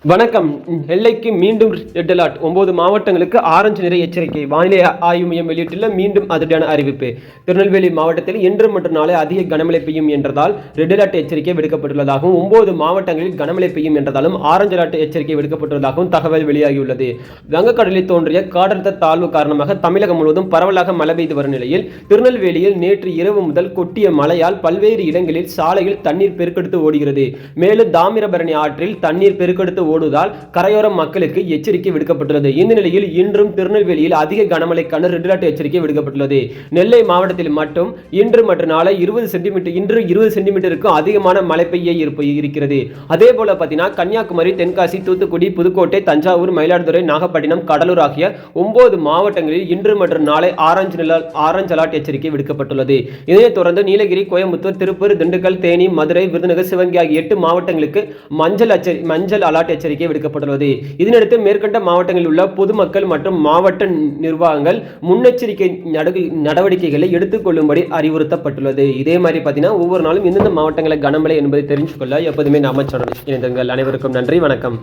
வணக்கம். நெல்லைக்கு மீண்டும் red alert. 9 மாவட்டங்களுக்கு ஆரஞ்சு நிற எச்சரிக்கை. வானிலை ஆய்வு மையம் வெளியிட்டுள்ள மீண்டும் அதிரடியான அறிவிப்பு. திருநெல்வேலி மாவட்டத்தில் இன்று மற்றும் நாளை அதிக கனமழை பெய்யும் என்றதால் ரெட் அலர்ட் எச்சரிக்கை விடுக்கப்பட்டுள்ளதாகவும் 9 மாவட்டங்களில் கனமழை பெய்யும் என்றதாலும் ஆரஞ்சு அலர்ட் எச்சரிக்கை விடுக்கப்பட்டுள்ளதாகவும் தகவல் வெளியாகியுள்ளது. வங்கக்கடலில் தோன்றிய காற்றழுத்த தாழ்வு காரணமாக தமிழகம் முழுவதும் பரவலாக மழை பெய்து வரும் நிலையில் திருநெல்வேலியில் நேற்று இரவு முதல் கொட்டிய மழையால் பல்வேறு இடங்களில் சாலையில் தண்ணீர் பெருக்கெடுத்து ஓடுகிறது. மேலும் தாமிரபரணி ஆற்றில் தண்ணீர் பெருக்கெடுத்து ஓடுவதால் கரையோர மக்களுக்கு எச்சரிக்கை விடுக்கப்பட்டுள்ளது. இந்த நிலையில் இன்றும் திருநெல்வேலியில் அதிக கனமழைக்கான ரெட் அலர்ட் எச்சரிக்கை விடுக்கப்பட்டுள்ளது. நெல்லை மாவட்டத்தில் மட்டும் இன்று மற்றும் நாளை 20 சென்டிமீட்டருக்கும் அதிகமான மழை பெய்ய இருக்கிறது. அதே போல பார்த்தீங்கன்னா கன்னியாகுமரி, தென்காசி, தூத்துக்குடி, புதுக்கோட்டை, தஞ்சாவூர், மயிலாடுதுறை, நாகப்பட்டினம், கடலூர் ஆகிய 9 மாவட்டங்களில் இன்று மற்றும் நாளை ஆரஞ்சு அலர்ட் எச்சரிக்கை விடுக்கப்பட்டுள்ளது. இதனைத் தொடர்ந்து நீலகிரி, கோயம்புத்தூர், திருப்பூர், திண்டுக்கல், தேனி, மதுரை, விருதுநகர், சிவகங்கை ஆகிய 8 மாவட்டங்களுக்கு மஞ்சள் அலர்ட் எச்சரிக்கை விடுக்கப்பட்டுள்ளது. இதனையடுத்து மேற்கண்ட மாவட்டங்களில் உள்ள பொதுமக்கள் மற்றும் மாவட்ட நிர்வாகங்கள் முன்னெச்சரிக்கை நடவடிக்கைகளை எடுத்துக் கொள்ளும்படி அறிவுறுத்தப்பட்டுள்ளது. இதே மாதிரி பார்த்தீங்கன்னா ஒவ்வொரு நாளும் எந்தெந்த மாவட்டங்களில் கனமழை என்பதை தெரிஞ்சுக்கொள்ள எப்போதுமே நம்ம சேனல் இணைந்திருங்கள். அனைவருக்கும் நன்றி, வணக்கம்.